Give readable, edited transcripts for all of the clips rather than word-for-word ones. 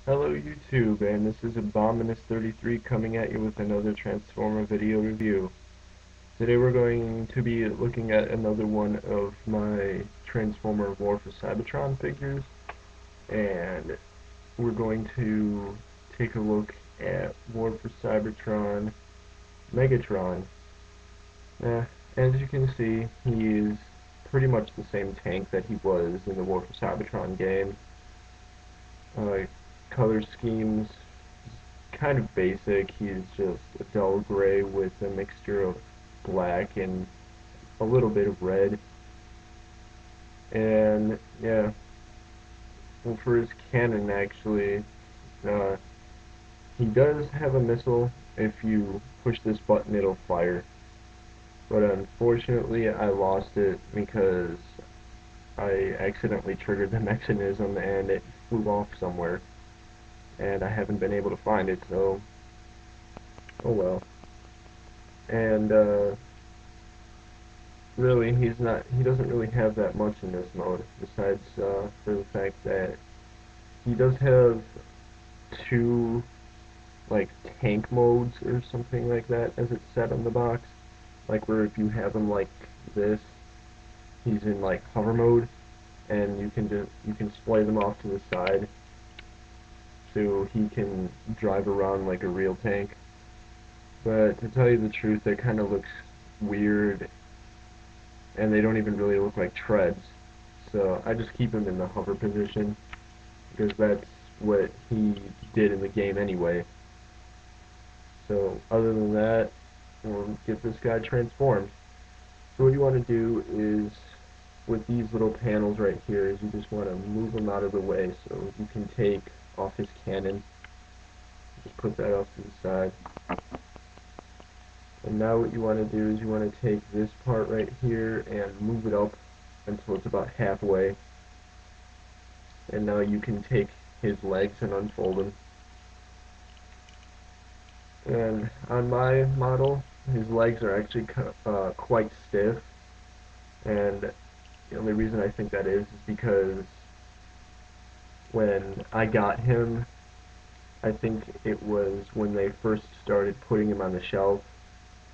Hello YouTube, and this is Abominus33 coming at you with another Transformer video review. Today we're going to be looking at another one of my Transformer War for Cybertron figures, and we're going to take a look at War for Cybertron Megatron. As you can see, he is pretty much the same tank that he was in the War for Cybertron game. Color schemes kind of basic. He's just a dull gray with a mixture of black and a little bit of red. And yeah, well, for his cannon actually, uh, he does have a missile. If you push this button, it'll fire. But unfortunately, I lost it because I accidentally triggered the mechanism and it flew off somewhere. And I haven't been able to find it, so oh well. And really, he doesn't really have that much in this mode, besides for the fact that he does have two, like, tank modes or something like that, as it's set on the box. Like, where if you have him like this, he's in, like, hover mode, and you can splay them off to the side, so he can drive around like a real tank. But to tell you the truth, that kind of looks weird, and they don't even really look like treads. So I just keep him in the hover position, because that's what he did in the game anyway. So other than that, we'll get this guy transformed. So what you want to do is, with these little panels right here, is you just want to move them out of the way so you can take off his cannon. Just put that off to the side. And now what you want to do is you want to take this part right here and move it up until it's about halfway. And now you can take his legs and unfold them. And on my model, his legs are actually quite stiff, and the only reason I think that is because when I got him, I think it was when they first started putting him on the shelf,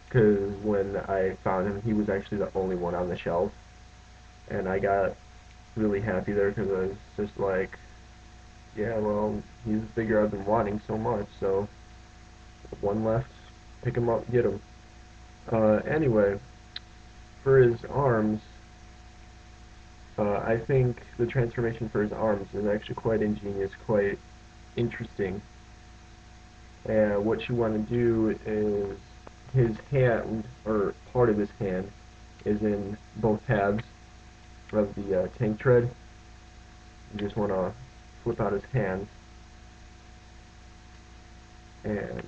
because when I found him, he was actually the only one on the shelf, and I got really happy there because I was just like, yeah, well, he's the figure I've been wanting so much, so one left, pick him up, get him. Anyway, for his arms, I think the transformation for his arms is actually quite ingenious, quite interesting. And what you want to do is his hand, or part of his hand, is in both halves of the tank tread. You just want to flip out his hand, and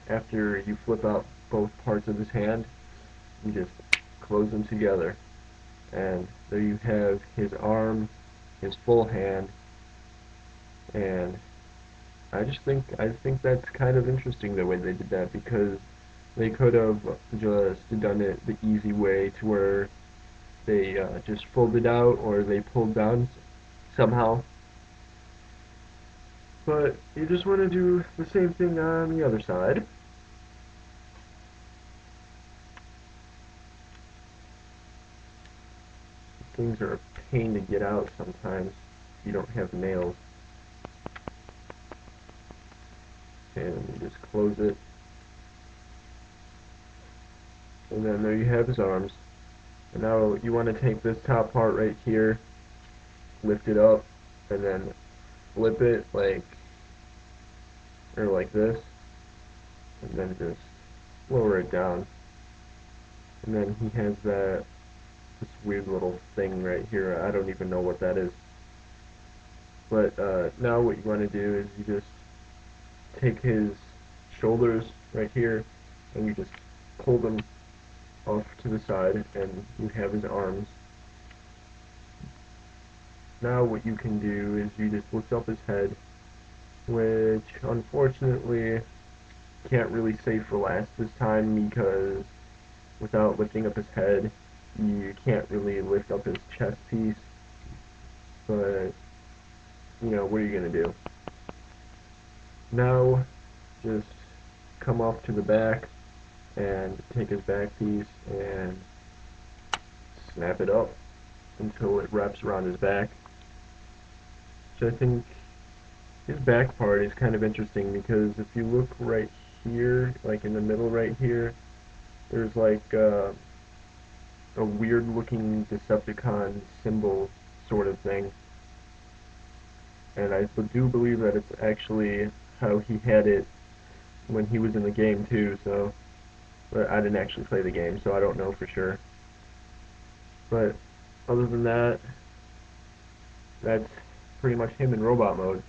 after you flip out both parts of his hand, you just close them together. And there you have his arm, his full hand, and I think that's kind of interesting the way they did that, because they could have just done it the easy way to where they just folded out or they pulled down somehow. But you just want to do the same thing on the other side. Things are a pain to get out sometimes if you don't have nails. And you just close it. And then there you have his arms. And now you want to take this top part right here, lift it up, and then flip it like this, and then just lower it down. And then he has this weird little thing right here. I don't even know what that is. But now what you want to do is you just take his shoulders right here, and you just pull them off to the side, and you have his arms. Now what you can do is you just lift up his head, which unfortunately can't really save for last this time, because without lifting up his head, you can't really lift up his chest piece, but, what are you going to do? Now, just come off to the back and take his back piece and snap it up until it wraps around his back. So I think his back part is kind of interesting because if you look right here, like in the middle right here, there's like a weird looking Decepticon symbol sort of thing. And I do believe that it's actually how he had it when he was in the game too, so but I didn't actually play the game, so I don't know for sure. But other than that, that's pretty much him in robot mode.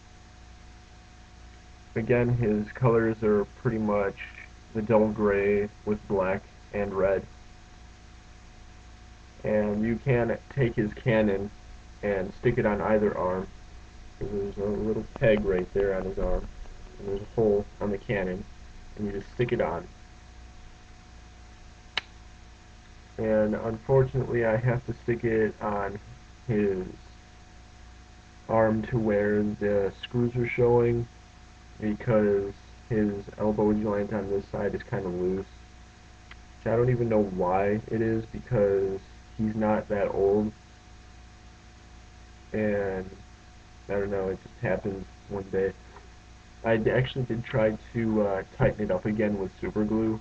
Again, his colors are pretty much the dull gray with black and red. And you can take his cannon and stick it on either arm. There's a little peg right there on his arm, and there's a hole on the cannon, and you just stick it on. And unfortunately, I have to stick it on his arm to where the screws are showing because his elbow joint on this side is kind of loose. Which I don't even know why it is because he's not that old, and I don't know, it just happened one day. I actually did try to tighten it up again with super glue,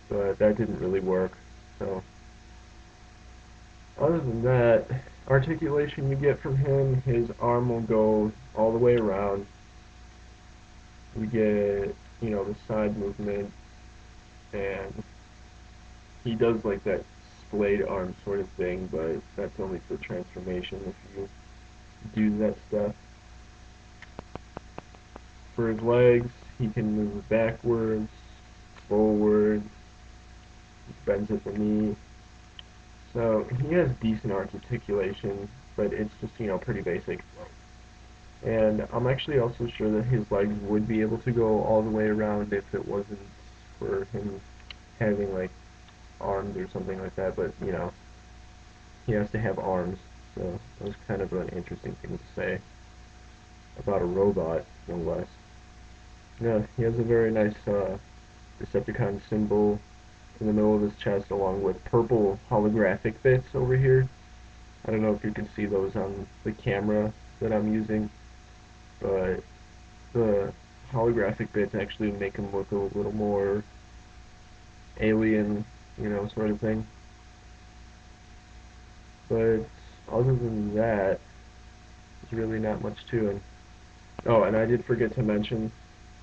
but that didn't really work. So other than that, articulation you get from him, his arm will go all the way around. You get, the side movement, and he does like that splayed arm sort of thing, but that's only for transformation if you do that stuff. For his legs, he can move backwards, forwards, bends at the knee. So he has decent articulation, but it's just, pretty basic. And I'm actually also sure that his legs would be able to go all the way around if it wasn't for him having, like, arms or something like that, but, he has to have arms, so that was kind of an interesting thing to say about a robot, no less. Yeah, he has a very nice Decepticon symbol in the middle of his chest along with purple holographic bits over here. I don't know if you can see those on the camera that I'm using, but the holographic bits actually make him look a little more alien, sort of thing. But other than that, there's really not much to him. Oh, and I did forget to mention,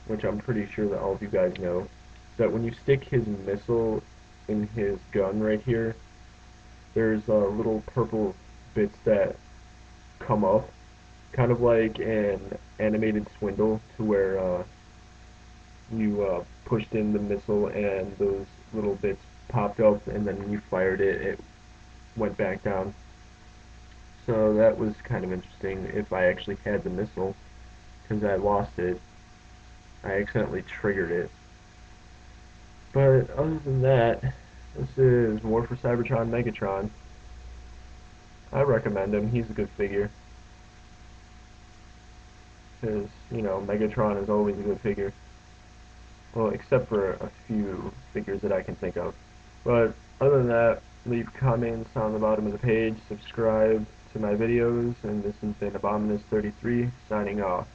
which I'm pretty sure that all of you guys know, that when you stick his missile in his gun right here, there's little purple bits that come up, kind of like an animated swindle, to where you pushed in the missile and those little bits popped up, and then when you fired it, it went back down. So that was kind of interesting if I actually had the missile, because I lost it. I accidentally triggered it. But other than that, this is War for Cybertron Megatron. I recommend him. He's a good figure. Because, Megatron is always a good figure. Well, except for a few figures that I can think of. But other than that, leave comments on the bottom of the page, subscribe to my videos, and this has been Abominus33 signing off.